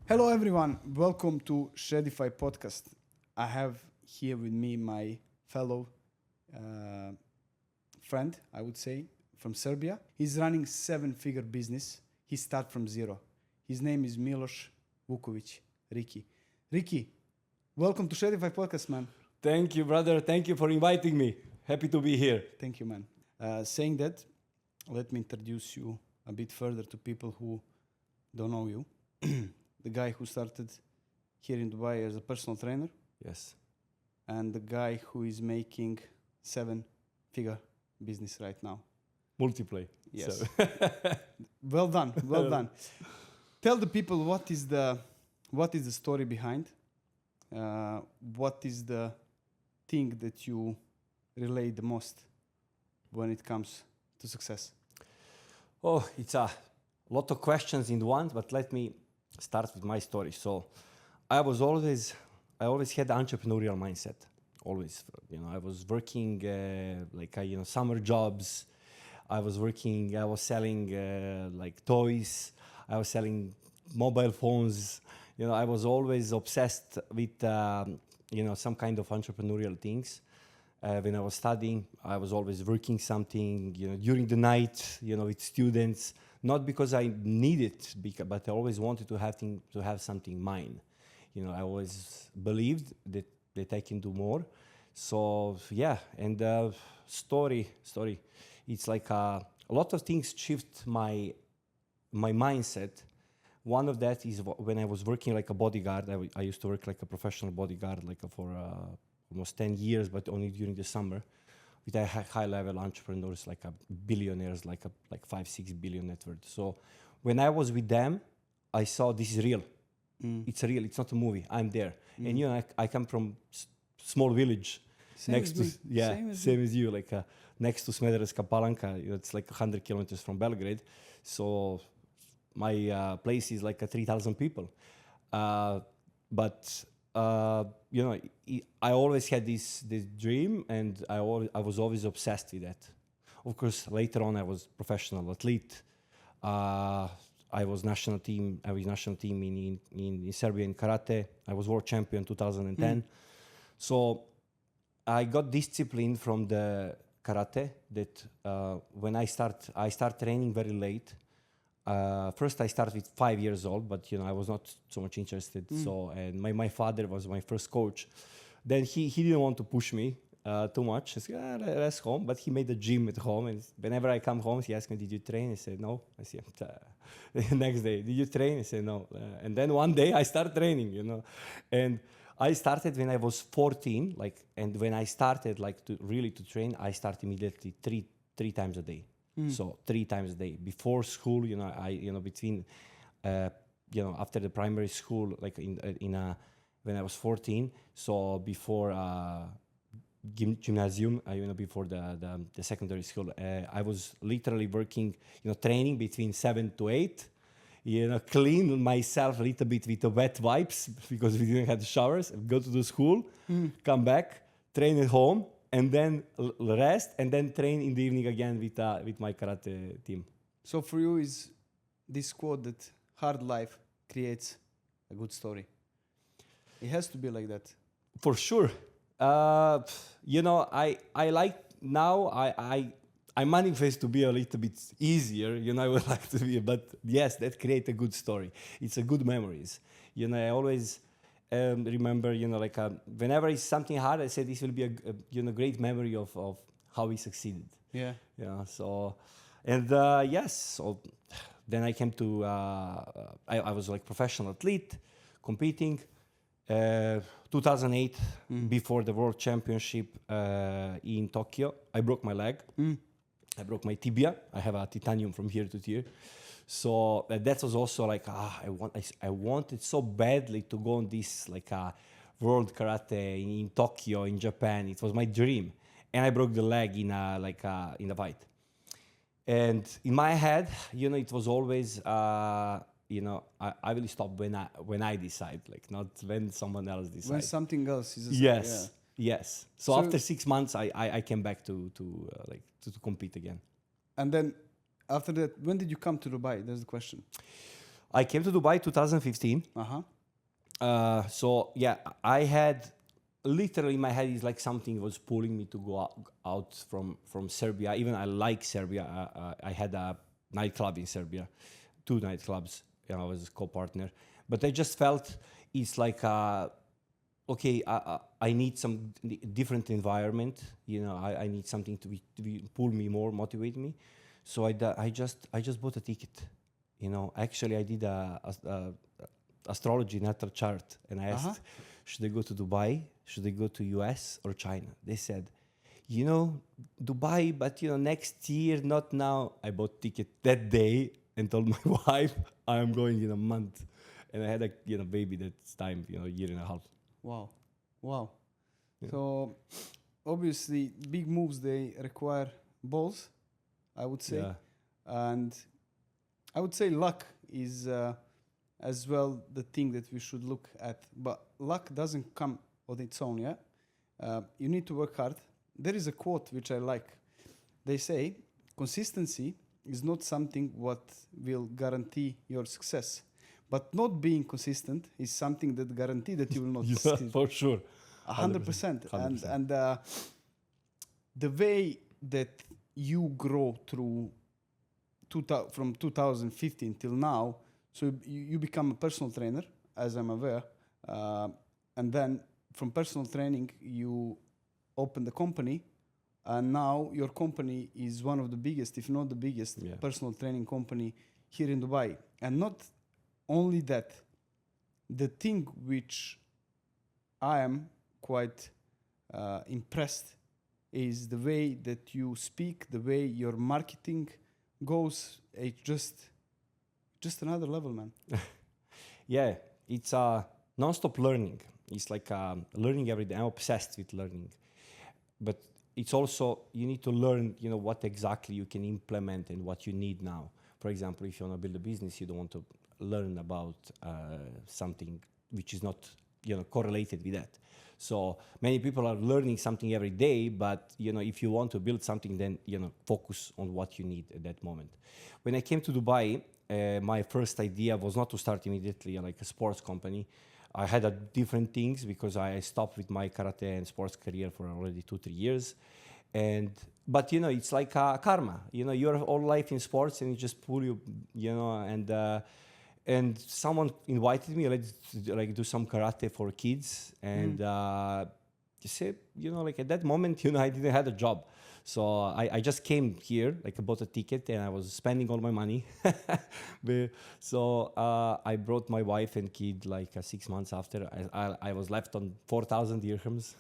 Hello everyone, welcome to Shredify Podcast. I have here with me my fellow friend, I would say, from Serbia. He's running 7-figure business. He started from zero. His name is Milos Vukovic, Riki. Riki, welcome to Shredify Podcast, man. Thank you, brother. Thank you for inviting me. Happy to be here. Thank you, man. Saying that, let me introduce you a bit further to people who don't know you. The guy who started here in Dubai as a personal trainer, Yes. and the guy who is making 7-figure business right now. Multiply. Yes. So. Well done. Well done. Tell the people what is the story behind. What is the thing that you relate the most when it comes to success? Oh, it's a lot of questions in one, but let me start with my story. So I always had the entrepreneurial mindset. Always, I was working summer jobs. I was selling like toys. I was selling mobile phones. I was always obsessed with, some kind of entrepreneurial things. When I was studying, I was always working something, during the night, with students. Not because I need it, but I always wanted to have something mine. I always believed that I can do more. So yeah, and story. It's like a lot of things shift my mindset. One of that is when I was working like a bodyguard. I used to work like a professional bodyguard, for almost 10 years, but only during the summer. With a high-level entrepreneurs, like a billionaires, like 5-6 billion net worth. So when I was with them, I saw this is real. It's real. It's not a movie. I'm there. And I come from small village Same as you, next to Smederevska Palanka. It's like 100 kilometers from Belgrade. So my place is like 3,000 people. I always had this dream, and I was always obsessed with that. Of course, later on, I was professional athlete. I was national team in Serbia in karate. I was world champion 2010. So I got discipline from the karate that when I start training very late. First, I started with 5 years old, but I was not so much interested. So, and my father was my first coach. Then he didn't want to push me too much. He said, let's home. But he made a gym at home, and whenever I come home, he asked me, "Did you train?" I said, "No." I said, the next day, "Did you train?" I said, "No." And then one day I started training, and I started when I was 14. And when I started to train, I started immediately three times a day. So 3 times a day before school, between, after the primary school, when I was 14. So before gymnasium, before the secondary school, I was literally working, training between 7 to 8. Clean myself a little bit with the wet wipes because we didn't have showers. Go to the school, come back, train at home. And then rest, and then train in the evening again with my karate team. So for you is this quote that hard life creates a good story. It has to be like that. For sure. I like now I manifest to be a little bit easier. I would like to be, but yes, that creates a good story. It's a good memories. I always remember, whenever it's something hard, I say this will be a great memory of how we succeeded. Yeah. So, and yes, so then I came to, I was like professional athlete, competing. 2008, before the World Championship in Tokyo, I broke my leg. I broke my tibia. I have a titanium from here to here. So that was also I wanted so badly to go on this world karate in Tokyo, in Japan. It was my dream, and I broke the leg in a fight. And in my head, it was always I will stop when I decide, not when someone else decides. When something else is. Yes. So after 6 months, I came back to compete again. And then after that, when did you come to Dubai? That's the question. I came to Dubai 2015. So yeah, I had literally in my head is like something was pulling me to go out from Serbia. Even I like Serbia. I had a nightclub in Serbia, 2 nightclubs. I was co-partner, but I just felt it's like okay. I need some different environment. I need something to pull me more, motivate me. So I just bought a ticket. Actually I did a astrology natal chart, and I asked, should I go to Dubai? Should I go to US or China? They said, Dubai, but next year, not now. I bought ticket that day and told my wife I am going in a month, and I had a baby that time, a year and a half. Wow. Yeah. So obviously big moves, they require balls, I would say. Yeah. And I would say luck is as well the thing that we should look at. But luck doesn't come on its own, yeah? You need to work hard. There is a quote which I like. They say, consistency is not something what will guarantee your success. But not being consistent is something that guarantee that you will not succeed. For sure. 100%. And the way that you grow through from 2015 till now, so you become a personal trainer, as I'm aware, and then from personal training you open the company, and now your company is one of the biggest, if not the biggest, personal training company here in Dubai. And not only that, the thing which I am quite impressed is the way that you speak, the way your marketing goes. It's just another level, man. Yeah, it's non-stop learning. It's like learning every day. I'm obsessed with learning, but it's also you need to learn, what exactly you can implement and what you need now. For example, if you want to build a business, you don't want to learn about something which is not, correlated with that. So many people are learning something every day, but if you want to build something, then focus on what you need at that moment. When I came to Dubai, my first idea was not to start immediately like a sports company. I had different things because I stopped with my karate and sports career for already 2-3 years, but it's like karma. Your whole life in sports, and it just pull you, and someone invited me like do some karate for kids, and you say, like at that moment, I didn't have a job. So I just came here, like I bought a ticket, and I was spending all my money. So I brought my wife and kid like 6 months after. I was left on 4,000 dirhams.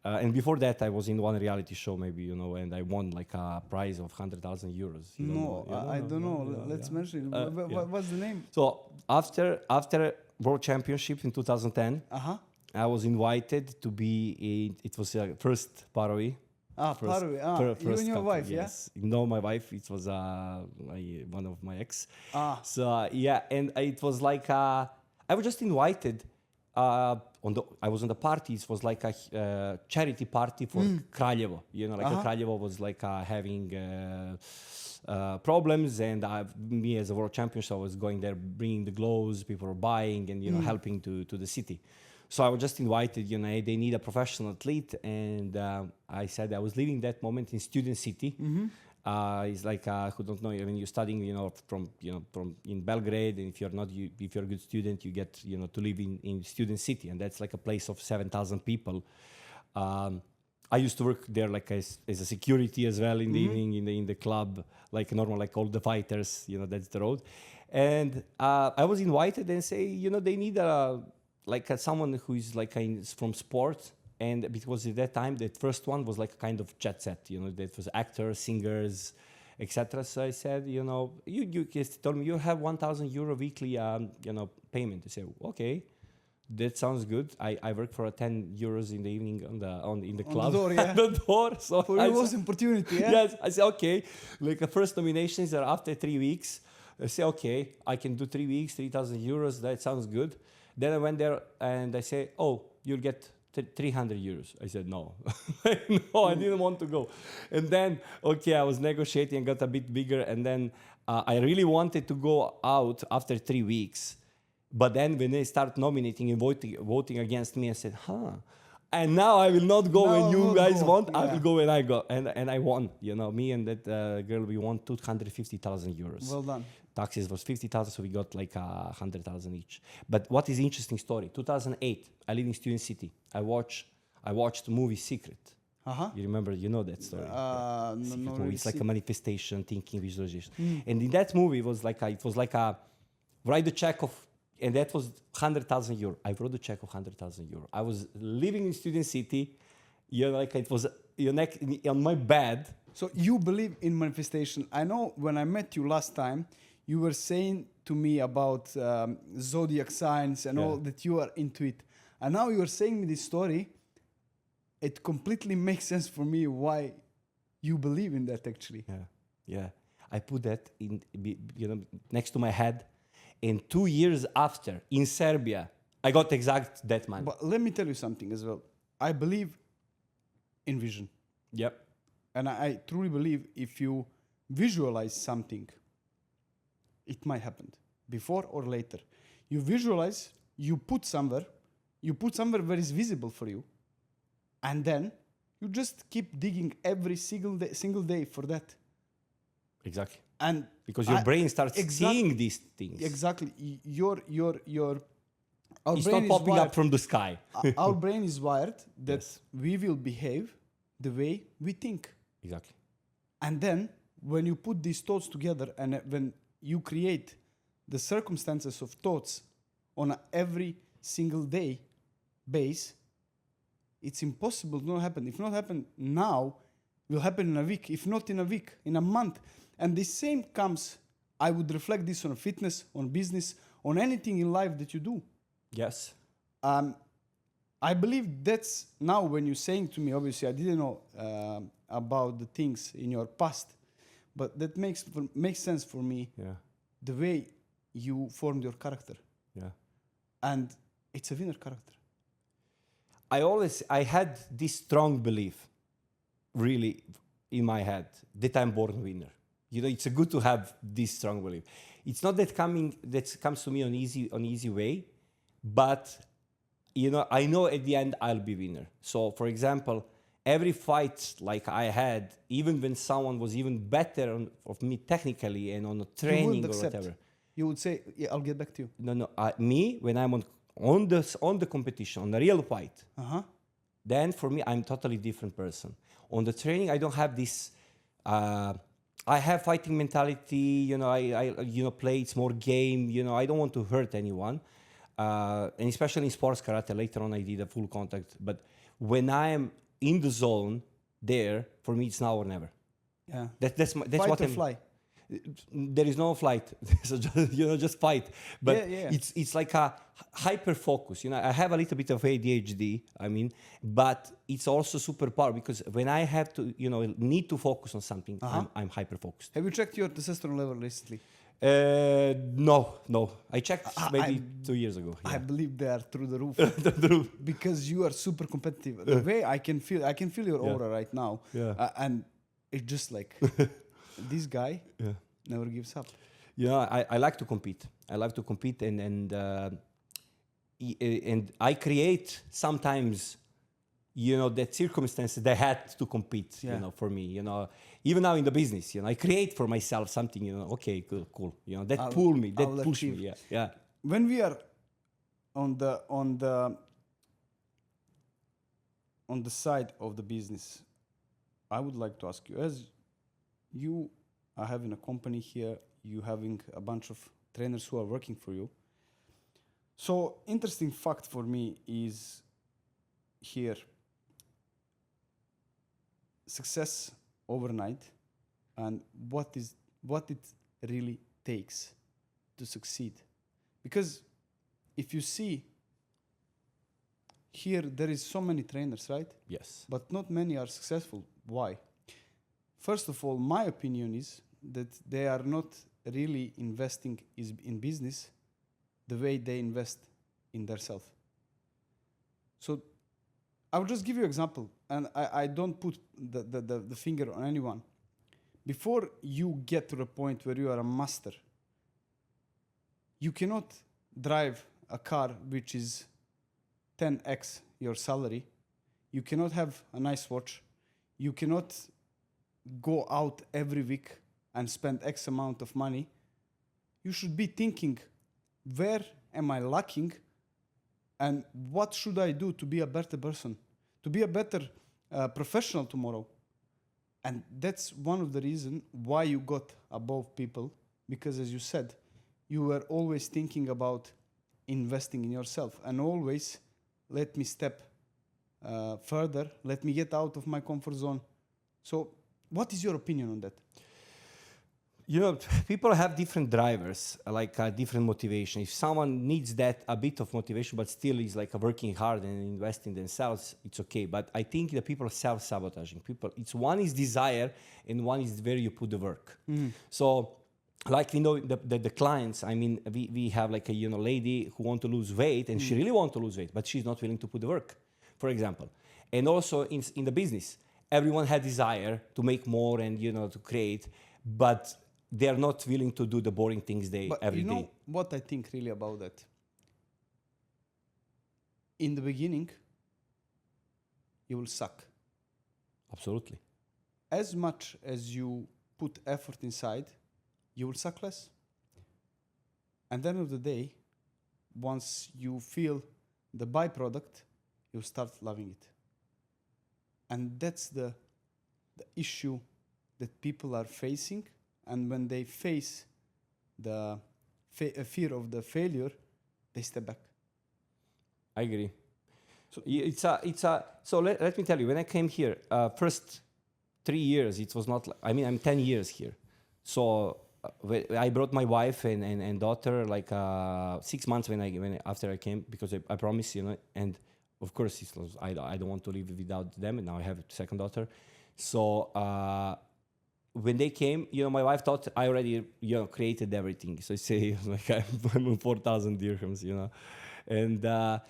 And before that, I was in one reality show, maybe, and I won like a prize of 100,000 euros. I don't know. Let's mention it. What's the name? So after World Championship in 2010, I was invited to be it was first Parawi. Parawi. You and your wife, yes. No, my wife. It was one of my ex. So and it was like I was just invited. I was on the party. It was like a charity party for Kraljevo. Kraljevo was like having problems, and me as a world champion, so I was going there, bringing the gloves. People were buying and helping to the city. So I was just invited. They need a professional athlete, and I said I was living that moment in Student City. It's like who don't know, when you're studying, from in Belgrade, and if you're a good student, you get to live in Student City, and that's like a place of 7,000 people. I used to work there like as a security as well in the evening in the club, like normal, like all the fighters. That's the road, and I was invited and say they need someone who is from sports. And because at that time, that first one was like a kind of jet set, that was actors, singers, etc. So I said, you told me you have 1,000 euro weekly, payment. I said, okay, that sounds good. I work for 10 euros in the evening in the club. On the door, yeah. The door. So for you was opportunity, yeah. Yes, I said okay. Like the first nominations are after 3 weeks. I say okay, I can do 3 weeks, 3,000 euros. That sounds good. Then I went there and I say, oh, you'll get 300 euros. I said, no. No, I didn't want to go. And then, okay, I was negotiating and got a bit bigger. And then I really wanted to go out after 3 weeks. But then when they start nominating and voting against me, I said, and now I will not go when you guys want. I will go when I go. And I won. You know, me and that girl, we won 250,000 euros. Well done. Taxes was 50,000, so we got like 100,000 each. But what is interesting story? 2008, I live in Student City. I watched the movie Secret. You remember? You know that story? No, movie. It's like a manifestation, thinking, visualization. And in that movie, it was like a write the check of, and that was 100,000 euro. I wrote the check of 100,000 euro. I was living in Student City. You know, like it was on my bed. So you believe in manifestation. I know when I met you last time, you were saying to me about zodiac signs and all that you are into it. And now you are saying me this story. It completely makes sense for me why you believe in that actually. Yeah. I put that in, next to my head. And 2 years after, in Serbia, I got exact that money. But let me tell you something as well. I believe in vision. Yep. And I truly believe if you visualize something, it might happen before or later. You visualize, you put somewhere where it's visible for you, and then you just keep digging every single day for that. Exactly. And because your brain starts seeing these things. Exactly. Our it's brain not popping up from the sky. Our brain is wired that we will behave the way we think. Exactly. And then when you put these thoughts together and when you create the circumstances of thoughts on every single day base, it's impossible to not happen. If not happen now, it will happen in a week. If not in a week, in a month. And the same comes, I would reflect this on fitness, on business, on anything in life that you do. Yes. I believe that's now when you're saying to me, obviously I didn't know about the things in your past, but that makes sense for me. Yeah. The way you formed your character. Yeah. And it's a winner character. I had this strong belief, really, in my head that I'm born winner. You know, it's good to have this strong belief. It's not that comes to me on easy way, but you know, I know at the end I'll be winner. So, for example, every fight like I had, even when someone was even better of me technically and on a training or whatever, you would say, "Yeah, I'll get back to you." No. Me, when I'm on the competition, on the real fight, then for me I'm totally different person. On the training, I don't have this. I have fighting mentality. You know, I play. It's more game. You know, I don't want to hurt anyone. And especially in sports karate, later on I did a full contact. But when I am in the zone, there for me it's now or never. Yeah, that's fight what or I'm. Fly. There is no flight, so just fight. But it's like a hyper focus. You know, I have a little bit of ADHD. I mean, but it's also superpower because when I have to, need to focus on something, I'm hyper focused. Have you checked your testosterone level recently? No. I checked maybe 2 years ago. Yeah. I believe they are through the roof. The roof. Because you are super competitive. The way I can feel your aura right now. Yeah. And it's just like this guy never gives up. I like to compete. I like to compete and I create sometimes that circumstance that I had to compete, for me, even now in the business, I create for myself something, okay, cool, that pull me, that push me, yeah. When we are on the side of the business, I would like to ask you, as you are having a company here, you having a bunch of trainers who are working for you. So interesting fact for me is here. Success overnight and what it really takes to succeed. Because if you see here, there is so many trainers, right? Yes. But not many are successful. Why? First of all, my opinion is that they are not really investing in business the way they invest in themselves. So I will just give you an example, and I don't put the finger on anyone. Before you get to the point where you are a master, you cannot drive a car which is 10x your salary. You cannot have a nice watch. You cannot go out every week and spend X amount of money. You should be thinking, where am I lacking? And what should I do to be a better person? To be a better professional tomorrow? And that's one of the reasons why you got above people. Because as you said, you were always thinking about investing in yourself. And always, let me step further. Let me get out of my comfort zone. So what is your opinion on that? You know, people have different drivers, like different motivation. If someone needs that a bit of motivation, but still is like working hard and investing themselves, it's okay. But I think the people are self-sabotaging. It's one is desire, and one is where you put the work. So, like we know the clients. I mean, we have like a lady who want to lose weight, and she really want to lose weight, but she's not willing to put the work, for example. And also in the business, everyone had desire to make more and to create, but they are not willing to do the boring things every day. But you know what I think really about that? In the beginning, you will suck. Absolutely. As much as you put effort inside, you will suck less. And then of the day, once you feel the byproduct, you start loving it. And that's the issue that people are facing. And when they face the fear of the failure, they step back. I agree. So let me tell you, when I came here, first 3 years, it was not. I'm 10 years here. So I brought my wife and daughter like 6 months after I came, because I promised, and of course I don't want to live without them, and now I have a second daughter. So when they came, my wife thought I already created everything. So I say like I'm on 4,000 dirhams, and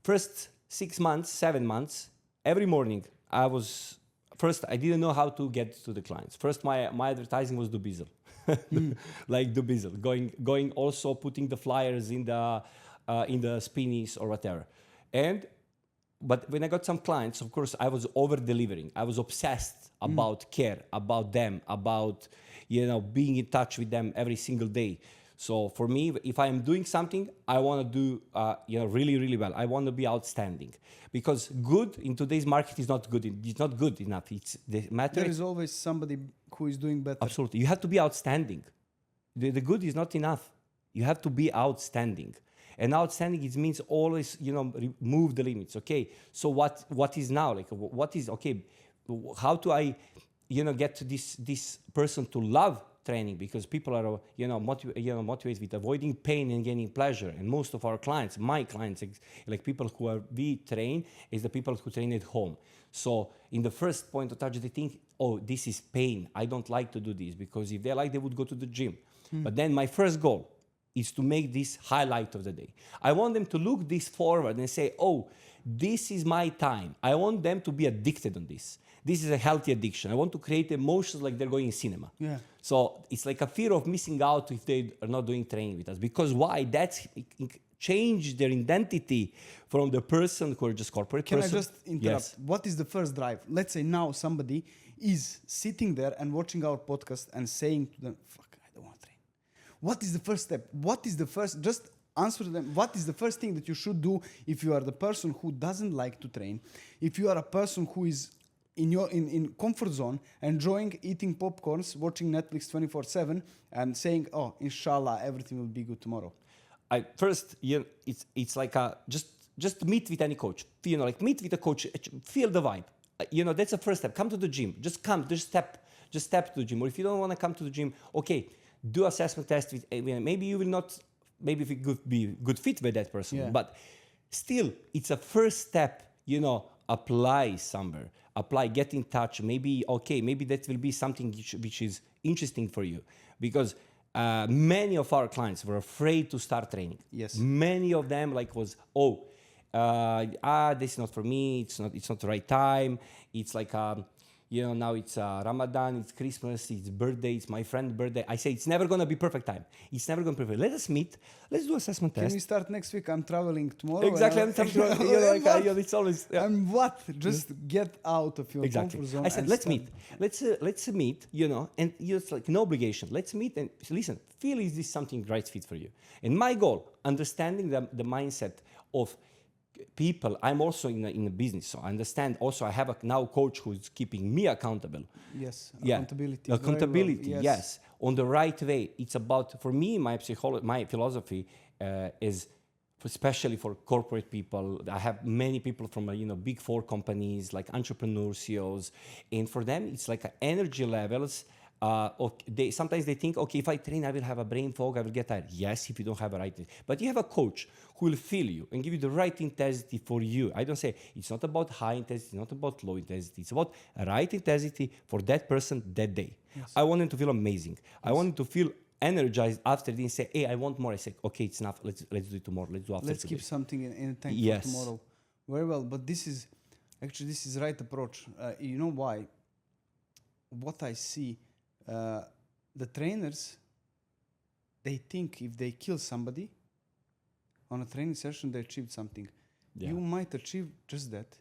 first 6 months, 7 months, every morning I didn't know how to get to the clients. First my advertising was Dubizzle. Like Dubizzle, going also putting the flyers in the spinnies or whatever. But when I got some clients, of course, I was over-delivering. I was obsessed about care, about them, about, being in touch with them every single day. So for me, if I am doing something, I want to do, really, really well. I want to be outstanding. Because good in today's market is not good. It's not good enough. There is always somebody who is doing better. Absolutely. You have to be outstanding. The good is not enough. You have to be outstanding. And outstanding, it means always, remove the limits. Okay, so what is now? Like, what is, okay, how do I, get to this person to love training? Because people are, motivated with avoiding pain and gaining pleasure. And most of our clients, my clients, like people we train, is the people who train at home. So in the first point of touch, they think, oh, this is pain. I don't like to do this, because if they like, they would go to the gym. But then my first goal is to make this highlight of the day. I want them to look this forward and say, oh, this is my time. I want them to be addicted on this. This is a healthy addiction. I want to create emotions like they're going in cinema. Yeah. So it's like a fear of missing out if they are not doing training with us. Because why? That's change their identity from the person who are just corporate person. Can I just interrupt? Yes. What is the first drive? Let's say now somebody is sitting there and watching our podcast and saying to them, fuck, I don't want to train. What is the first step? Just answer them. What is the first thing that you should do if you are the person who doesn't like to train? If you are a person who is in comfort zone, enjoying eating popcorns, watching Netflix 24/7 and saying, oh, inshallah, everything will be good tomorrow. It's like just meet with any coach. Meet with a coach, feel the vibe. That's the first step. Come to the gym. Just step to the gym. Or if you don't want to come to the gym, okay, do assessment test with, maybe you will not, maybe if you could be good fit with that person, but still it's a first step, apply somewhere, get in touch, maybe that will be something which is interesting for you, because many of our clients were afraid to start training. Yes. Many of them This is not for me. It's not the right time. It's like now it's Ramadan, it's Christmas, it's birthday, it's my friend's birthday. I say it's never gonna be perfect time. It's never gonna be perfect. Let us meet. Let's do assessment Can test. we start next week? I'm traveling tomorrow. Exactly. It's always. Yeah. And what? Just get out of your Exactly. comfort zone. I said, and let's start. meet. Let's meet. And it's like no obligation. Let's meet and listen. Feel is this something right fit for you? And my goal, understanding the mindset of people. I'm also in a business, so I understand. Also, I have a now coach who's keeping me accountable. Yes. Yeah. Accountability. Accountability. Very well. Yes. On the right way. It's about, for me, my philosophy is, especially for corporate people. I have many people from big four companies like entrepreneurs, CEOs, and for them it's like energy levels. Sometimes they think, okay, if I train, I will have a brain fog, I will get tired. Yes, if you don't have a right, but you have a coach who will feel you and give you the right intensity for you. I don't say it's not about high intensity, not about low intensity. It's about right intensity for that person that day. Yes. I want them to feel amazing. Yes. I want them to feel energized after they say, hey, I want more. I say, okay, it's enough. Let's do it tomorrow. Let's do after Let's today. keep something in tank Yes. for tomorrow. Very well, but this is right approach. You know why? What I see, the trainers, they think if they kill somebody on a training session, they achieved something. Yeah. You might achieve just that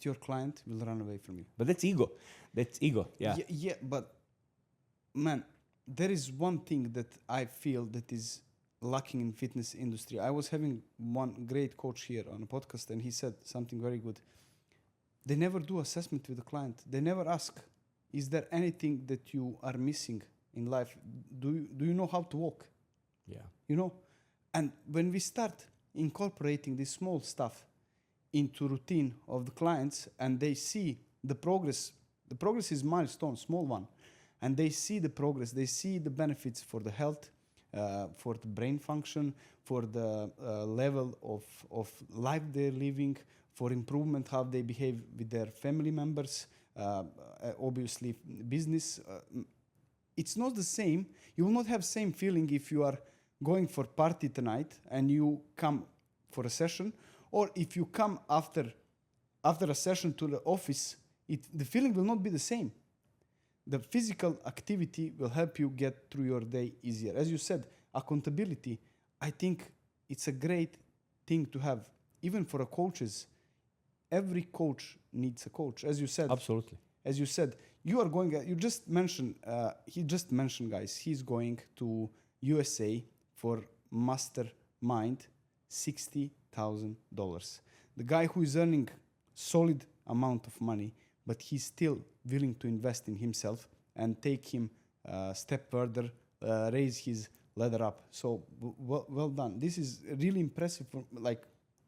your client will run away from you. But that's ego. Yeah. Yeah, but man, there is one thing that I feel that is lacking in fitness industry. I was having one great coach here on a podcast, and he said something very good. They never do assessment with the client. They never ask, is there anything that you are missing in life? Do you know how to walk? Yeah. And when we start incorporating this small stuff into routine of the clients, and they see the progress is milestone, small one, and they see the progress, they see the benefits for the health, for the brain function, for the level of life they're living, for improvement, how they behave with their family members, obviously business. It's not the same. You will not have same feeling if you are going for party tonight and you come for a session, or if you come after a session to the office, the feeling will not be the same. The physical activity will help you get through your day easier. As you said, accountability, I think it's a great thing to have, even for a coaches. Every coach needs a coach, as you said. Absolutely. As you said, he just mentioned, guys, he's going to USA for mastermind, $60,000. The guy who is earning solid amount of money, but he's still willing to invest in himself and take him a step further, raise his ladder up. So well done. This is really impressive.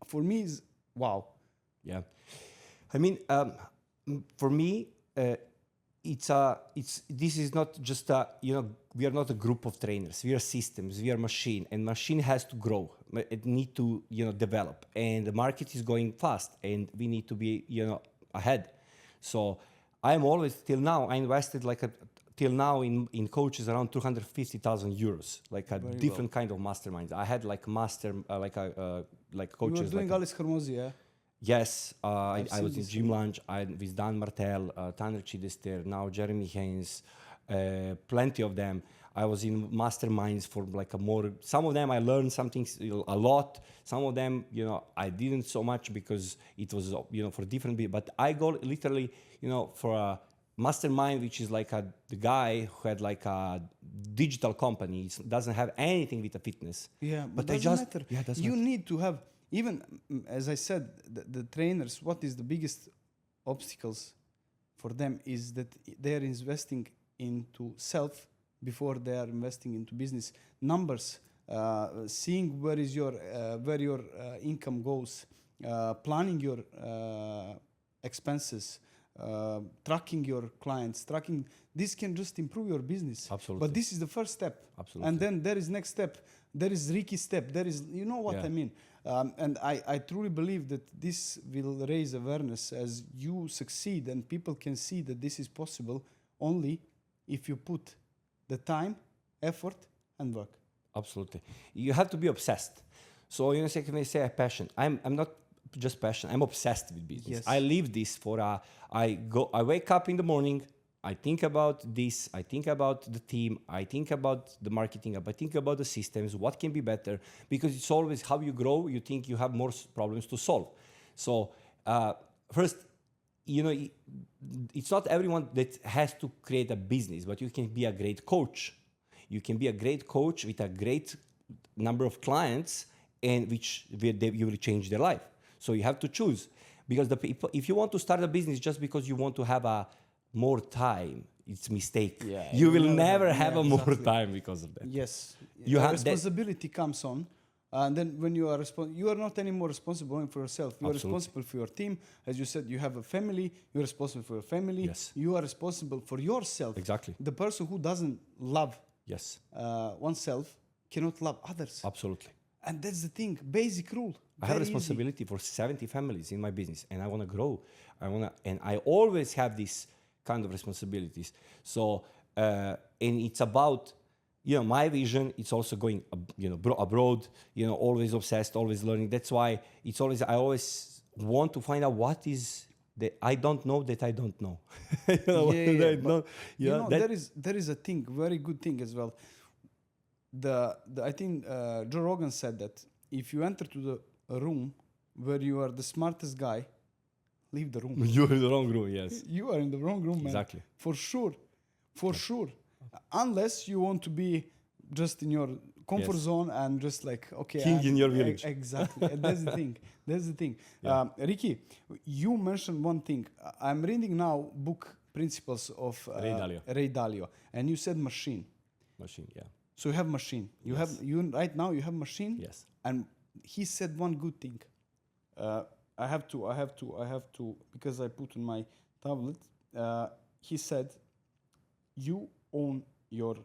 For me, is wow. Yeah, I mean, for me, this is not just we are not a group of trainers. We are systems. We are machine, and machine has to grow. It need to develop, and the market is going fast, and we need to be ahead. So I'm always till now. I invested till now in coaches around 250,000 euros, like a Very different kind of masterminds. I had like master coaches. You were doing Alice Hormozy, yeah? Yes, I was in this Gym Lunch with Dan Martel, Tanner Chidester, now Jeremy Haynes, plenty of them. I was in masterminds for some of them I learned something a lot. Some of them, I didn't so much because it was, for different, but I go literally, for a mastermind, which is the guy who had a digital company. It doesn't have anything with the fitness. Yeah, but I doesn't matter. Yeah, doesn't you matter. need to have, even as I said, the trainers, what is the biggest obstacles for them is that they are investing into self before they are investing into business. Numbers, seeing where your income goes, planning your expenses, tracking your clients, this can just improve your business. Absolutely. But this is the first step. Absolutely. And then there is next step. There is Riki step. There is, you know what I mean. And I truly believe that this will raise awareness as you succeed, and people can see that this is possible only if you put the time, effort, and work. Absolutely. You have to be obsessed. So you know, like when I say a passion, I'm not just passion. I'm obsessed with business. Yes. I live this I wake up in the morning. I think about this. I think about the team. I think about the marketing. I think about the systems. What can be better? Because it's always how you grow. You think you have more problems to solve. So first, you know, it's not everyone that has to create a business, but you can be a great coach. You can be a great coach with a great number of clients, and you will change their life. So you have to choose, because the people, if you want to start a business just because you want to have a more time, it's a mistake. Yeah, you will never have- have yeah, a more exactly. time because of that. Yes. You have that- responsibility comes on. And then when you are you are not anymore responsible only for yourself. You are Absolutely. responsible for your team. As you said, you have a family. You're responsible for your family. Yes. You are responsible for yourself. Exactly. The person who doesn't love Yes, oneself cannot love others. absolutely. And that's the thing. Basic rule. I have Very easy. responsibility for 70 families in my business, and I want to grow. And I always have these kind of responsibilities. So, and it's about, you know, my vision. It's also going, abroad. You know, always obsessed, always learning. That's why I always want to find out what is that I don't know that I don't know. You know, Yeah, that- but you know, that- there is a thing, very good thing as well. I think Joe Rogan said that if you enter to the room where you are the smartest guy, leave the room. You're in the wrong room. Yes, You are in the wrong room, man. exactly. For sure. Unless you want to be just in your comfort Yes. zone and just like, okay. King in your village. Exactly. And that's the thing. That's the thing. Yeah. Ricky, you mentioned one thing. I'm reading now book Principles of Ray Dalio. And you said machine. Machine. Yeah. So you have machine. You Yes. right now you have machine. Yes. And he said one good thing. I have to, because I put on my tablet. He said, you own your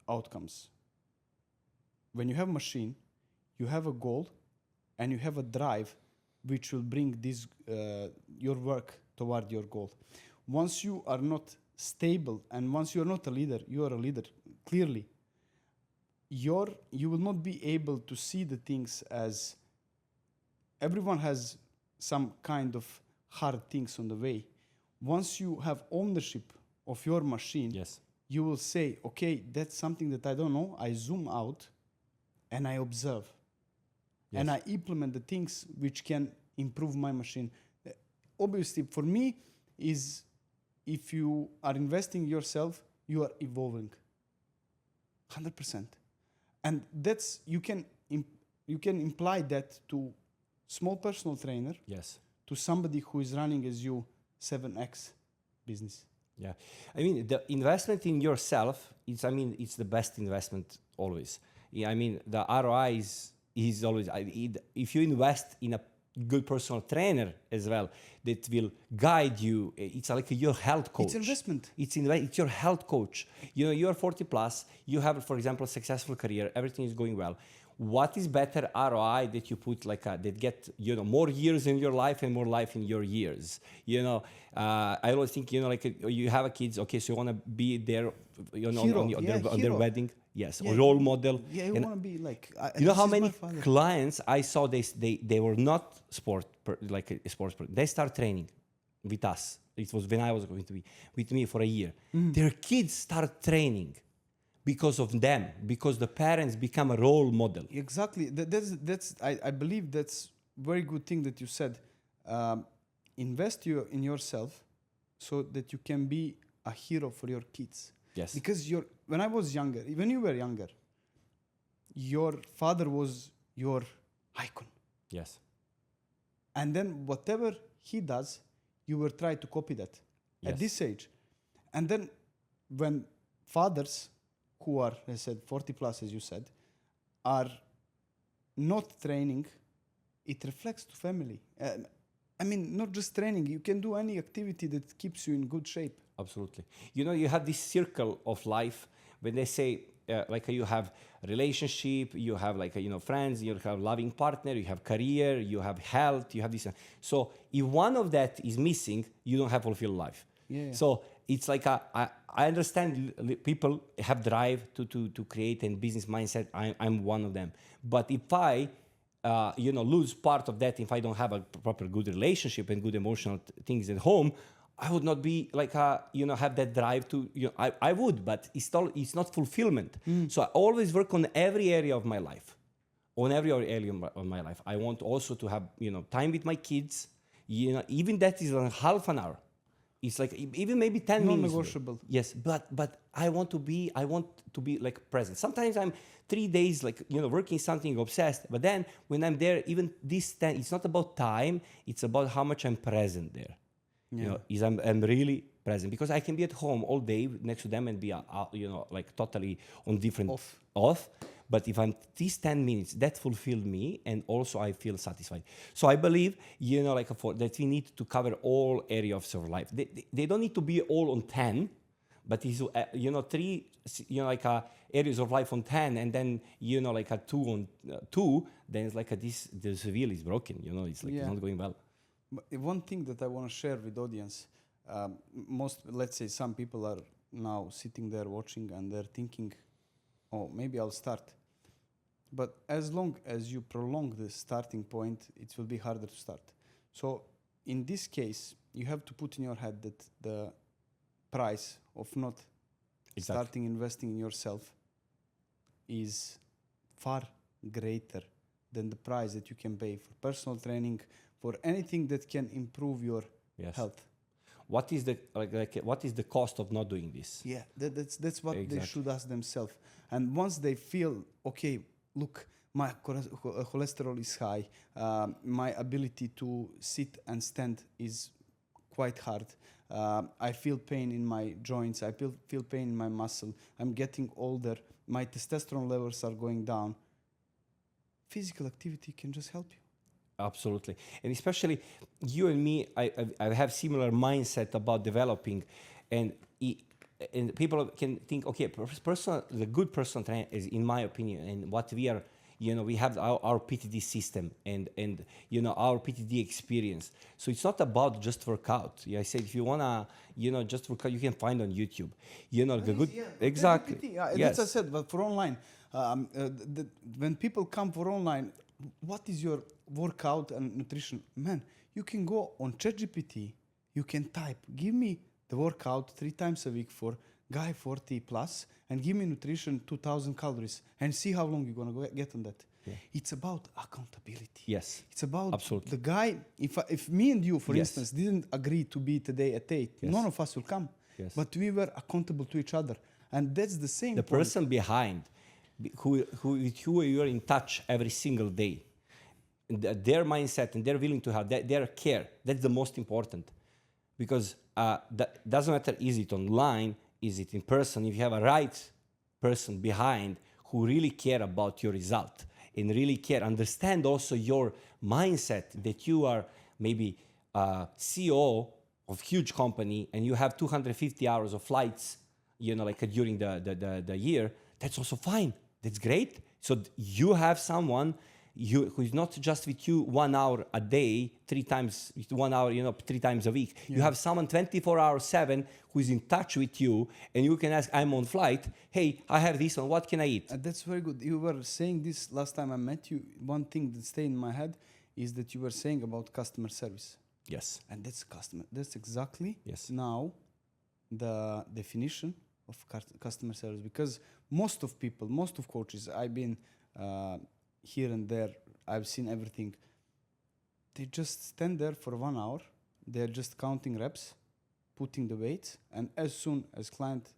outcomes. When you have machine, you have a goal, and you have a drive, which will bring this your work toward your goal. Once you are not stable, and once you are not a leader, you are a leader. Clearly, you will not be able to see the things as everyone has some kind of hard things on the way. Once you have ownership of your machine, Yes. you will say, okay, that's something that I don't know. I zoom out and I observe. Yes. And I implement the things which can improve my machine. Obviously, for me, is if you are investing in yourself, you are evolving. 100%. And that's you can imply that to small personal trainer, Yes. to somebody who is running as you 7x business. Yeah, I mean the investment in yourself. It's the best investment always. Yeah, I mean the ROI is always. If you invest in a good personal trainer as well, that will guide you. It's like your health coach. It's investment. It's your health coach. You know, you're 40 plus. You have, for example, a successful career. Everything is going well. What is better ROI that you put that get more years in your life and more life in your years? I always think you have a kids. Okay, so you want to be there, on their wedding. Yes, Yeah. a role model. Yeah, you And want to be like. you know this how is my many father. clients I saw they were not sports person. They start training with us. It was when I was going to be with me for a year. Their kids start training because of them, because the parents become a role model. Exactly. I believe that's very good thing that you said. Invest in yourself so that you can be a hero for your kids. Yes. Because when I was younger, when you were younger, your father was your icon. Yes. And then whatever he does, you will try to copy that Yes. at this age. And then when fathers who are, I said, 40 plus, as you said, are not training, it reflects to family. Not just training. You can do any activity that keeps you in good shape. Absolutely. You have this circle of life when they say, you have relationship, you have friends, you have loving partner, you have career, you have health, you have this. So if one of that is missing, you don't have fulfilled life. Yeah. So it's like I understand people have drive to create a business mindset. I'm one of them. But if I lose part of that, if I don't have a proper good relationship and good emotional things at home, I would not be like have that drive to I would, but it's not fulfillment. So I always work on every area of my life. On every area of my life, I want also to have time with my kids. Even that is like half an hour. It's like even maybe 10 minutes. Non-negotiable. Yes, but I want to be like present. Sometimes I'm 3 days like working something obsessed, but then when I'm there, even this time, it's not about time. It's about how much I'm present there. Yeah. I'm really present, because I can be at home all day next to them and be like totally on different off. But if I'm these 10 minutes, that fulfill me, and also I feel satisfied. So I believe, that we need to cover all areas of life. They don't need to be all on 10, but it's, 3, areas of life on 10, and then, like a 2 on 2, then it's like this wheel is broken, it's like it's not going well. But one thing that I want to share with audience, let's say some people are now sitting there watching and they're thinking, oh, maybe I'll start. But as long as you prolong the starting point, it will be harder to start. So in this case, you have to put in your head that the price of not starting investing in yourself is far greater than the price that you can pay for personal training, for anything that can improve your health. What is the cost of not doing this? Yeah, that's what they should ask themselves. And once they feel, okay, look, my cholesterol is high, my ability to sit and stand is quite hard, I feel pain in my joints, I feel pain in my muscle, I'm getting older, my testosterone levels are going down. Physical activity can just help you. Absolutely. And especially you and me, I have similar mindset about developing, and people can think, okay, the good personal trainer is, in my opinion, and what we are, we have our PTD system and our PTD experience. So it's not about just workout. I said, if you wanna, just workout, you can find on YouTube. The good, exactly. Yes. That's I said, but for online, when people come for online, what is your workout and nutrition? Man, you can go on ChatGPT, you can type, give me the workout 3 times a week for guy 40 plus, and give me nutrition 2,000 calories, and see how long you're going to get on that. Yeah. It's about accountability. Yes. It's about absolutely. The guy, if me and you, for instance, didn't agree to be today at 8, none of us will come. Yes. But we were accountable to each other. And that's the same point. Person behind, with who you are in touch every single day, their mindset, and they're willing to have their care, that's the most important. Because that doesn't matter, is it online, is it in person, if you have a right person behind who really care about your result and really understand also your mindset, that you are maybe CEO of huge company and you have 250 hours of flights, during the year, that's also fine. That's great. So you have someone who is not just with you 1 hour a day, 3 times, 1 hour, 3 times a week. Yeah. You have someone 24 hours 7 who is in touch with you, and you can ask, I'm on flight, hey, I have this one, what can I eat? That's very good. You were saying this last time I met you. One thing that stayed in my head is that you were saying about customer service. Yes. And that's exactly now the definition of customer service. Because most of coaches, I've been here and there, I've seen everything. They just stand there for 1 hour. They're just counting reps, putting the weights, and as soon as client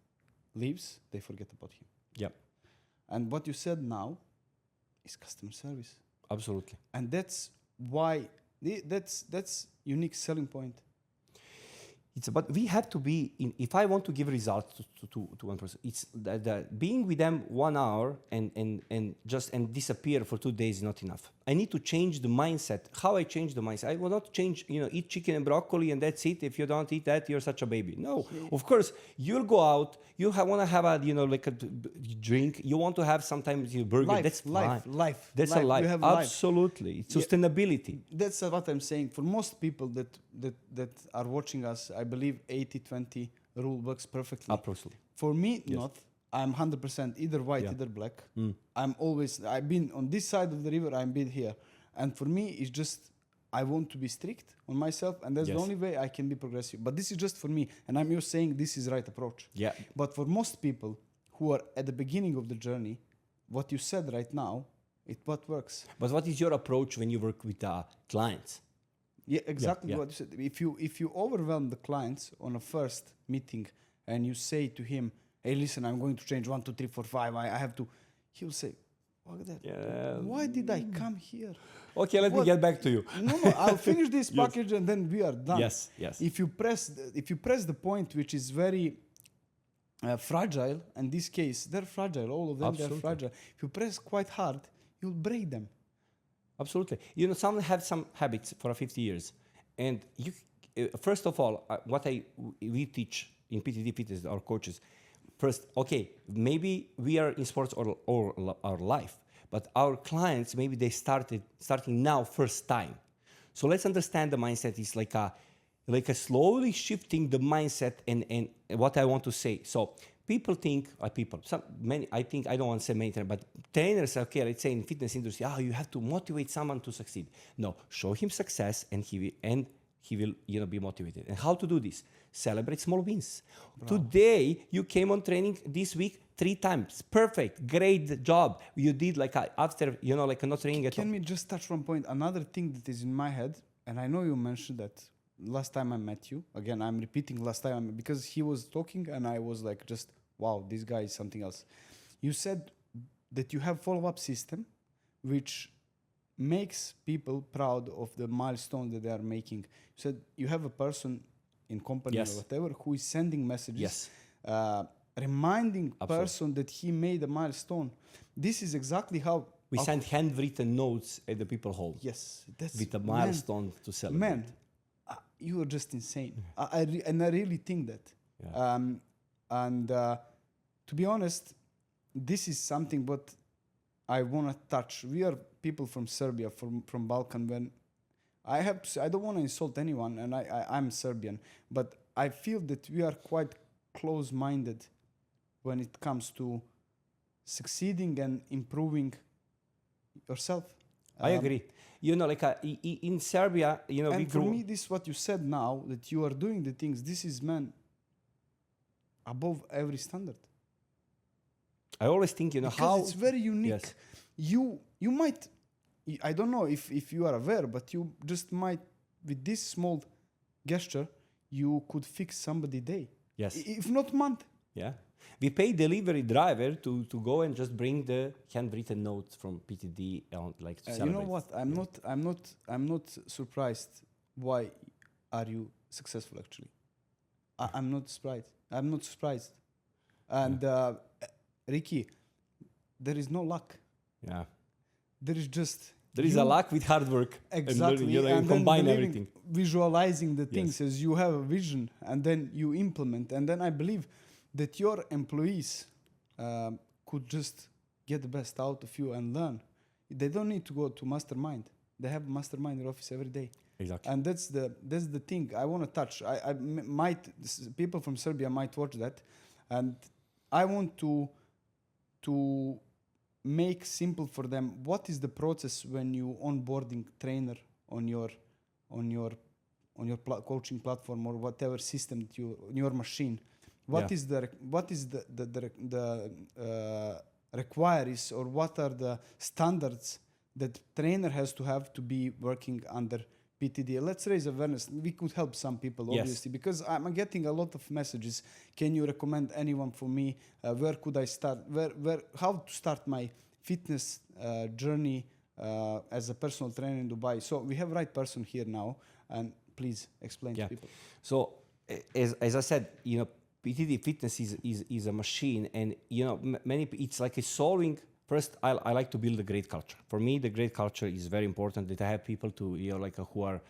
leaves, they forget about him. Yep. And what you said now is customer service. Absolutely. And that's why that's unique selling point. It's about, we have to be in, if I want to give results to one person, it's the being with them 1 hour and disappear for 2 days is not enough. I need to change the mindset. How I change the mindset? I will not change, eat chicken and broccoli and that's it. If you don't eat that, you're such a baby. No, of course, you'll go out, you want to have a, like a drink, you want to have sometimes your burger. That's life. That's a life. Absolutely. It's sustainability. That's what I'm saying. For most people that are watching us, I believe 80-20 rule works perfectly. Absolutely. For me, not. I'm 100% either white, either black. I've been on this side of the river, I've been here. And for me, it's just, I want to be strict on myself, and that's the only way I can be progressive. But this is just for me, and I'm just saying this is the right approach. Yeah. But for most people who are at the beginning of the journey, what you said right now, what works. But what is your approach when you work with clients? Yeah, exactly what you said. If you overwhelm the clients on a first meeting and you say to him, hey, listen, I'm going to change 1, 2, 3, 4, 5, I have to, he'll say, look at that. Yeah. Why did I come here? Okay, let me get back to you. No, I'll finish this package and then we are done. Yes. If you press the point which is very fragile, in this case, they're fragile, all of them, they're fragile. If you press quite hard, you'll break them. Absolutely. Some have some habits for 50 years. And you, first of all, what we teach in PTD Fitness, our coaches, first, okay, maybe we are in sports all our life, but our clients, maybe they starting now first time. So let's understand the mindset is like a slowly shifting the mindset and what I want to say. So people think, I don't want to say many trainers, but trainers, okay, let's say in fitness industry, you have to motivate someone to succeed. No, show him success and he will be motivated. And how to do this? Celebrate small wins. Bravo. Today, you came on training this week 3 times. Perfect. Great job. You did after, not training at all. Can we just touch one point? Another thing that is in my head, and I know you mentioned that last time I met you. Again, I'm repeating last time because he was talking and I was like, just, wow, this guy is something else. You said that you have follow-up system, which makes people proud of the milestone that they are making. You said you have a person in company or whatever who is sending messages, reminding person that he made a milestone. This is exactly how we send handwritten notes at the people home. Yes, that's with a milestone to celebrate. Man, you are just insane. I really think that. Yeah. To be honest, this is something what I want to touch. We are people from Serbia, from Balkan. When I have to say, I don't want to insult anyone, and I'm Serbian, but I feel that we are quite close-minded when it comes to succeeding and improving yourself. I agree. In Serbia, and for me, this is what you said now, that you are doing the things. This is, man, above every standard. I always think, because how it's very unique. Yes. You might, I don't know if you are aware, but you just might, with this small gesture, you could fix somebody's day. Yes. If not month. Yeah. We pay delivery driver to go and just bring the handwritten notes from PTD on to celebrate. You know what? I'm not surprised. Why are you successful? Actually, I'm not surprised. And Riki, there is no luck. Yeah. There is just. There is a luck with hard work. Exactly. And combine everything. Visualizing the things as you have a vision, and then you implement, and then I believe that your employees could just get the best out of you and learn. They don't need to go to mastermind. They have a mastermind in their office every day. Exactly. And that's the thing I want to touch. I might, people from Serbia might watch that, and I want to make simple for them. What is the process when you onboarding trainer on your coaching platform or whatever system that on your machine? What is the requires, or what are the standards that trainer has to have to be working under PTD? Let's raise awareness. We could help some people, obviously, because I'm getting a lot of messages. Can you recommend anyone for me? Where could I start? How to start my fitness journey as a personal trainer in Dubai? So we have right person here now, and please explain to people. So as I said, PTD Fitness is a machine, and it's like a solving. First, I like to build a great culture. For me, the great culture is very important. That I have people to who are,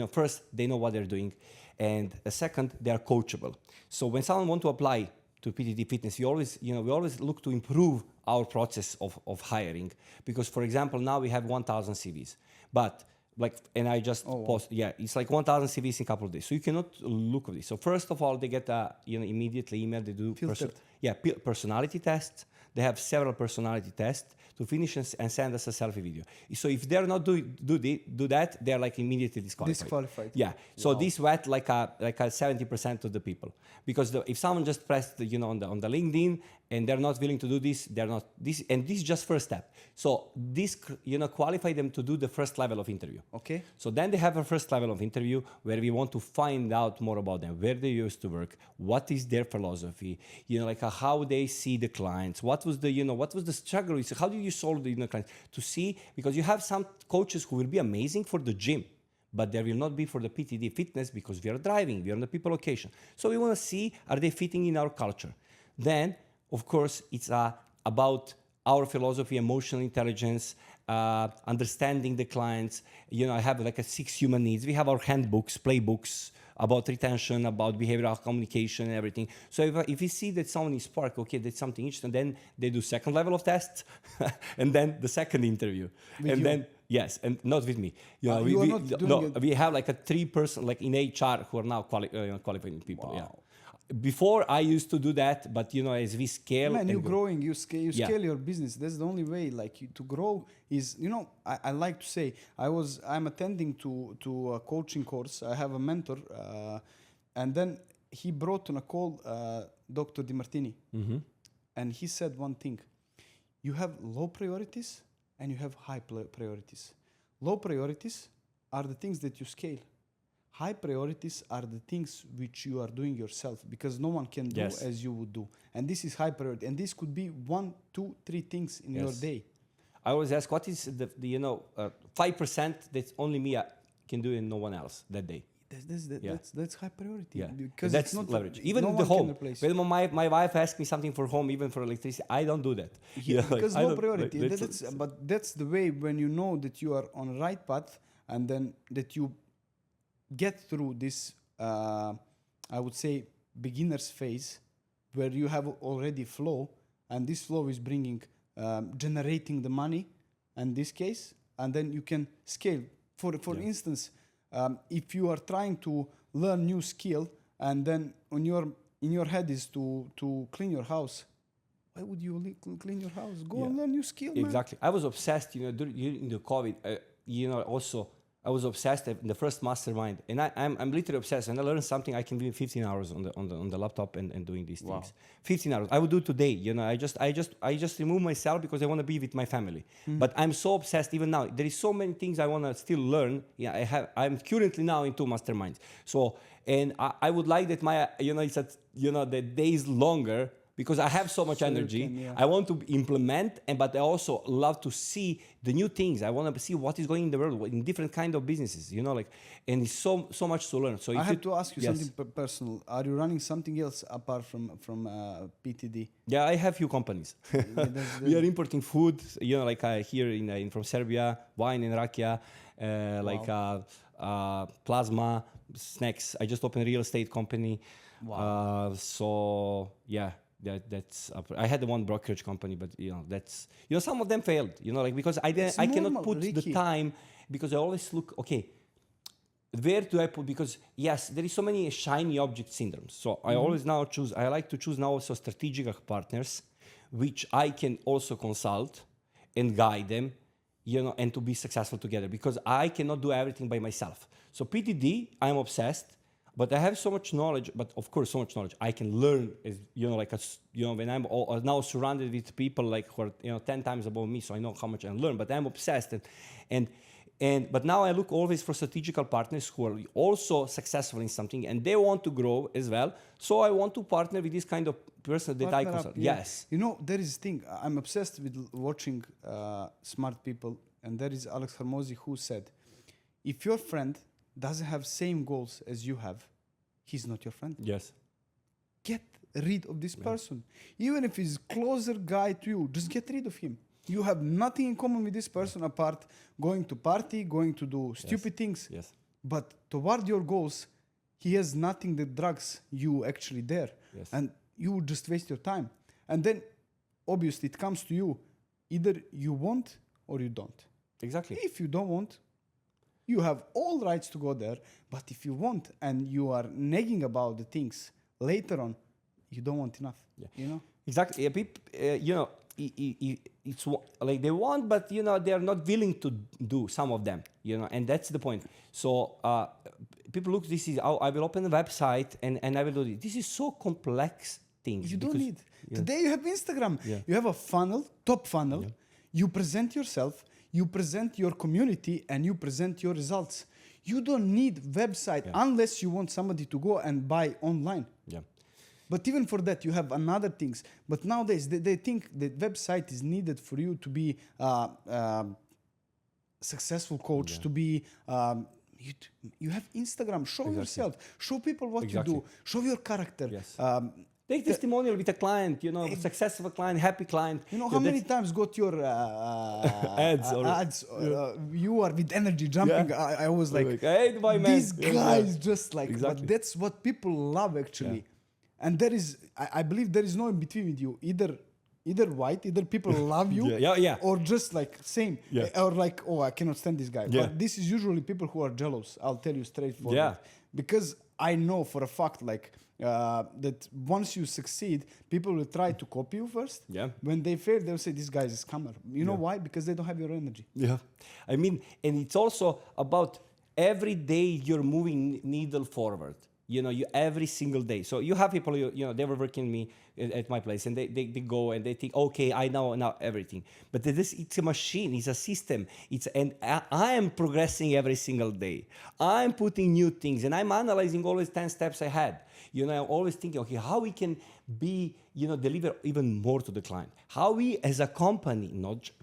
first they know what they're doing, and second they are coachable. So when someone wants to apply to PTD Fitness, we always look to improve our process of hiring, because for example now we have 1,000 CVs, but And I just post. Yeah, it's like 1,000 CVs in a couple of days. So you cannot look at this. So first of all, they get immediately email. They do personality tests. They have several personality tests to finish and send us a selfie video. So if they're not do that, they're like immediately disqualified. Yeah. So this wet like a 70% of the people, because if someone just pressed on the LinkedIn and they're not willing to do this, they're not this, and this is just first step. So this qualify them to do the first level of interview. Okay. So then they have a first level of interview where we want to find out more about them, where they used to work, what is their philosophy, how they see the clients, what was the struggle, how do you solve the clients, to see, because you have some coaches who will be amazing for the gym, but there will not be for the PTD fitness because we are driving, we are on the people location. So we want to see, are they fitting in our culture? Then, of course, it's about our philosophy, emotional intelligence, understanding the clients. I have like 6 human needs. We have our handbooks, playbooks about retention, about behavioral communication and everything. So if we see that someone is spark, okay, that's something interesting, then they do second level of tests and then the second interview. Yes, and not with me. We have like a 3-person, like in HR, who are now qualifying people. Wow. Yeah. Before I used to do that, but as we scale, you're growing, you scale your business. That's the only way, to grow is, I like to say, I'm attending to a coaching course. I have a mentor, and then he brought on a call Dr. DiMartini, and he said one thing: you have low priorities and you have high priorities. Low priorities are the things that you scale. High priorities are the things which you are doing yourself, because no one can do as you would do. And this is high priority. And this could be 1, 2, 3 things in your day. I always ask, what is the 5% that only me can do and no one else that day? That's high priority. Yeah, because that's it's not leverage. Even the home. When my wife asks me something for home, even for electricity, I don't do that. Because no priority. But that's the way when you know that you are on the right path, and then that you get through this, I would say, beginner's phase, where you have already flow, and this flow is generating the money, in this case, and then you can scale. For instance, if you are trying to learn new skill, and then in your head is to clean your house, why would you clean your house? Go and learn new skill, man. Exactly. I was obsessed, during the COVID, also. I was obsessed in the first mastermind, and I'm literally obsessed. When I learn something, I can be 15 hours on the laptop and doing these things. 15 hours. I would do today. I just remove myself because I want to be with my family. But I'm so obsessed even now. There is so many things I want to still learn. Yeah, I'm currently now in 2 masterminds. So, and I would like that the days longer, because I have so much energy. I want to implement, but I also love to see the new things. I want to see what is going in the world in different kind of businesses, and it's so much to learn. So I have to ask you something personal. Are you running something else apart from PTD? Yeah, I have few companies. We are importing food, here from Serbia, wine and rakia, plasma, snacks. I just opened a real estate company. Wow. That's I had the one brokerage company, but that's some of them failed. Because I cannot put Riki. The time, because I always look, okay, where do I put? Because yes, there is so many shiny object syndromes. So I always now I like to choose now also strategic partners, which I can also consult and guide them, and to be successful together, because I cannot do everything by myself. So PTD, I'm obsessed. But I have so much knowledge, but of course, so much knowledge I can learn. When I'm now surrounded with people who are 10 times above me, so I know how much I learn. But I'm obsessed, but now I look always for strategical partners who are also successful in something, and they want to grow as well. So I want to partner with this kind of person that I consult. Yes, there is a thing. I'm obsessed with watching smart people, and there is Alex Hormozi who said, if your friend doesn't have same goals as you have, he's not your friend. Yes. Get rid of this person. Even if he's closer guy to you, just get rid of him. You have nothing in common with this person apart going to party, going to do stupid things. Yes. But toward your goals, he has nothing that drags you actually there. Yes. And you just waste your time. And then, obviously, it comes to you. Either you want or you don't. Exactly. If you don't want, You have all rights to go there, but if you want and you are nagging about the things later on, you don't want enough. Yeah. You know? Exactly. It's like they want, but they are not willing to do some of them. And that's the point. So people look. This is how I will open a website and I will do this. This is so complex things. You don't need. Yeah. Today you have Instagram. Yeah. You have a funnel, top funnel. Yeah. You present yourself, you present your community, and you present your results. You don't need website unless you want somebody to go and buy online. Yeah. But even for that, you have another things. But nowadays, they think that website is needed for you to be successful coach, to be... you have Instagram. Show yourself. Show people what you do. Show your character. Yes. Take testimonial with a client, successful client, happy client. How many times got your ads? You are with energy jumping. Yeah. I was like, hey, my man. These guys just like, but that's what people love actually. Yeah. And there is, I believe there is no in between with you. Either white, either people love you, or just like same, or like, oh, I cannot stand this guy. But this is usually people who are jealous. I'll tell you straightforward. Yeah. Because I know for a fact, like, that once you succeed, people will try to copy you first. Yeah. When they fail, they'll say, this guy is a scammer. You know why? Because they don't have your energy. Yeah. I mean, and it's also about every day you're moving needle forward. You every single day. So you have people, they were working me at my place, and they go and they think, okay, I know now everything. But it's a machine, it's a system. And I am progressing every single day. I'm putting new things, and I'm analyzing always 10 steps ahead. I'm always thinking, okay, how we can be, deliver even more to the client. How we, as a company,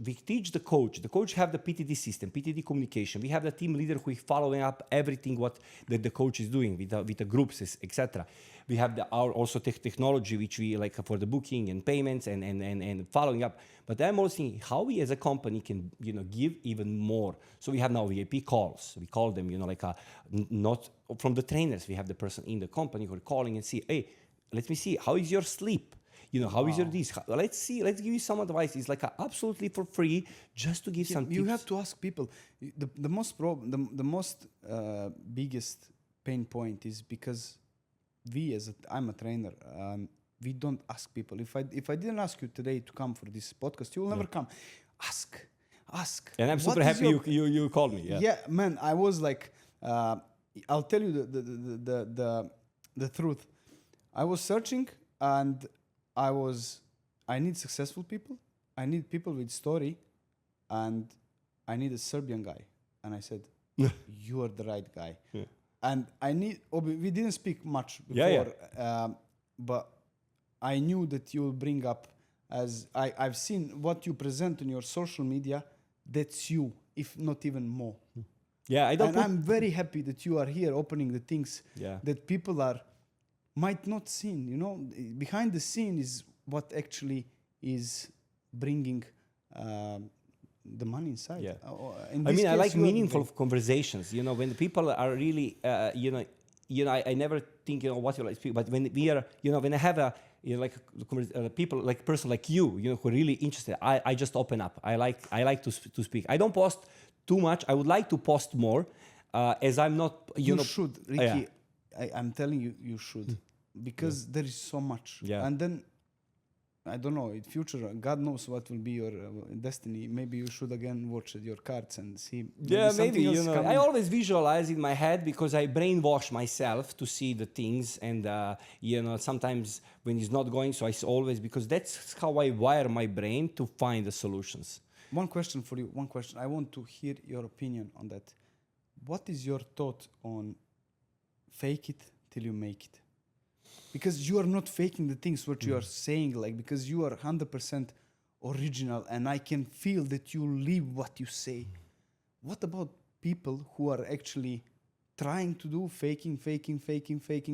we teach the coach. The coach have the PTD system, PTD communication. We have the team leader who is following up everything what the coach is doing with the groups, etc. We have our also technology, which we like for the booking and payments and following up. But I'm also thinking how we as a company can, give even more. So we have now VIP calls. We call them, not from the trainers. We have the person in the company who are calling and see, hey, let me see, how is your sleep? How is your this? Let's give you some advice. It's like absolutely for free, just to give some tips. You have to ask people. The most biggest pain point is because I'm a trainer. We don't ask people. If I didn't ask you today to come for this podcast, you will never come. Ask. And I'm super happy you called me. Yeah, man. I was like, I'll tell you the truth. I was searching and I need successful people. I need people with story, and I need a Serbian guy. And I said, you are the right guy. Yeah. And we didn't speak much before, but I knew that you will bring up, as I've seen what you present on your social media, that's you, if not even more. Yeah, I'm very happy that you are here opening the things that people might not seen. Behind the scene is what actually is bringing the money inside. Yeah. I like meaningful conversations. When the people are really, I never think, what you like to speak. But when we are, when I have a, people, like person like you, who are really interested, I just open up. I like to speak. I don't post too much. I would like to post more, as I'm not. You should, Riki. I'm telling you, you should, because there is so much. Yeah. And then, I don't know, in future, God knows what will be your destiny. Maybe you should again watch your cards and see. Maybe I always visualize in my head because I brainwash myself to see the things, and sometimes when it's not going, so I always, because that's how I wire my brain to find the solutions. One question for you. I want to hear your opinion on that. What is your thought on fake it till you make it? Because you are not faking the things what you are saying, because you are 100% original, and I can feel that you live what you say. What about people who are actually trying to do faking?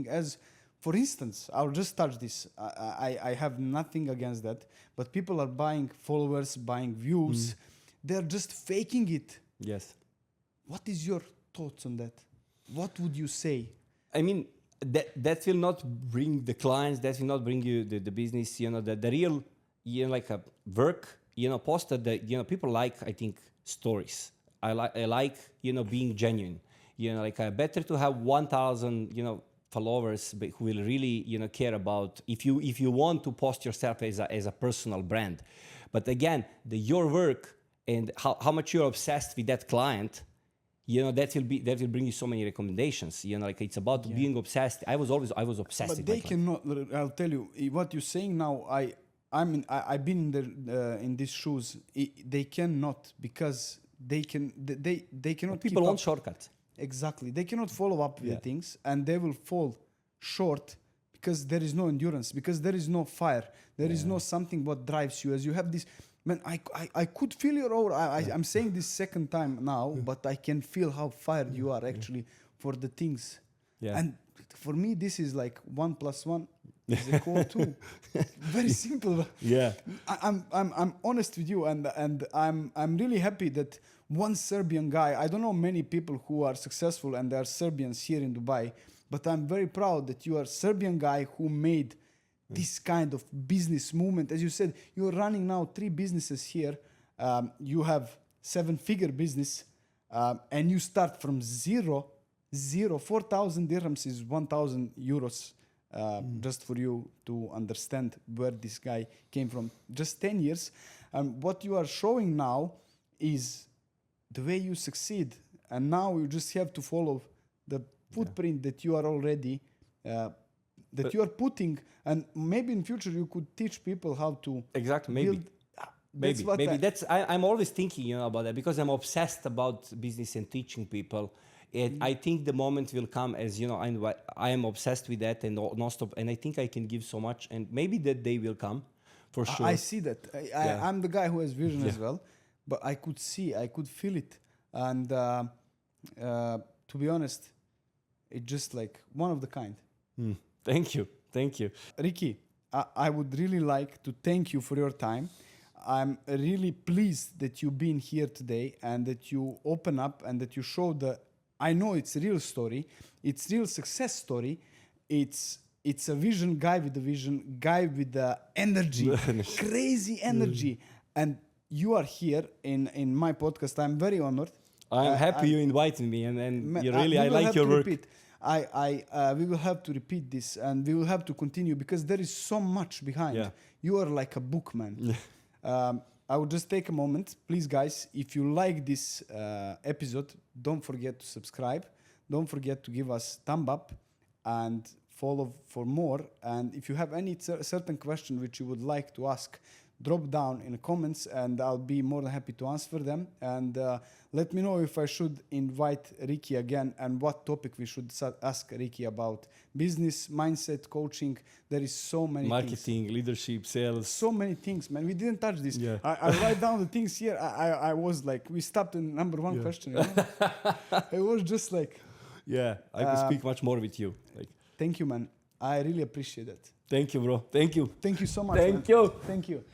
As, for instance, I'll just touch this. I have nothing against that, but people are buying followers, buying views. They're just faking it. Yes. What is your thoughts on that? What would you say? I mean, that will not bring the clients, that will not bring you the business, the real, work, posted that, people like, I think, stories. I like, being genuine. Like better to have 1,000, followers but who will really, care about if you want to post yourself as a personal brand. But again, your work and how much you're obsessed with that client, that will bring you so many recommendations. Like it's about being obsessed. I was obsessed. But with they cannot. I'll tell you what you're saying now. I've been in these shoes. They cannot because they cannot. People keep want up. shortcuts. Exactly. They cannot follow up with things, and they will fall short because there is no endurance, because there is no fire, there is no something what drives you. As you have this, man, I could feel your aura. I'm saying this second time now, but I can feel how fired you are actually for the things. Yeah. And for me, this is like 1 + 1 is equal 2. Very simple. Yeah. I'm honest with you, and I'm really happy that one Serbian guy. I don't know many people who are successful and they are Serbians here in Dubai, but I'm very proud that you are a Serbian guy who made this kind of business movement. As you said, you're running now 3 businesses here. You have 7-figure business, and you start from zero. 4,000 dirhams is 1,000 euros. Just for you to understand where this guy came from. Just 10 years. What you are showing now is the way you succeed. And now you just have to follow the footprint that you are already, that you are putting. And maybe in future you could teach people how to exactly, build. Maybe that's I'm always thinking about that because I'm obsessed about business and teaching people. And I think the moment will come as I am obsessed with that and non-stop, and I think I can give so much, and maybe that day will come for sure. I see that. I'm the guy who has vision as well, but I could feel it, and to be honest, it's just like one of the kind. Thank you. Riki, I would really like to thank you for your time. I'm really pleased that you've been here today and that you open up and that you show I know it's a real story. It's real success story. It's a vision guy with the vision, guy with the energy, crazy energy. And you are here in my podcast. I'm very honored. I'm happy you invited me, and you really I like your work. We will have to repeat this, and we will have to continue because there is so much behind. Yeah. You are like a book, man. I would just take a moment. Please, guys, if you like this episode, don't forget to subscribe. Don't forget to give us thumb up and follow for more. And if you have any certain question which you would like to ask, drop down in the comments and I'll be more than happy to answer them. And let me know if I should invite Riki again and what topic we should ask Riki about. Business, mindset, coaching. There is so many marketing, things. Leadership, sales. So many things, man. We didn't touch this. Yeah. I write down the things here. I was like, we stopped in number 1 question. It was just like... Yeah, I could speak much more with you. Thank you, man. I really appreciate it. Thank you, bro. Thank you. Thank you so much. Thank you. Thank you.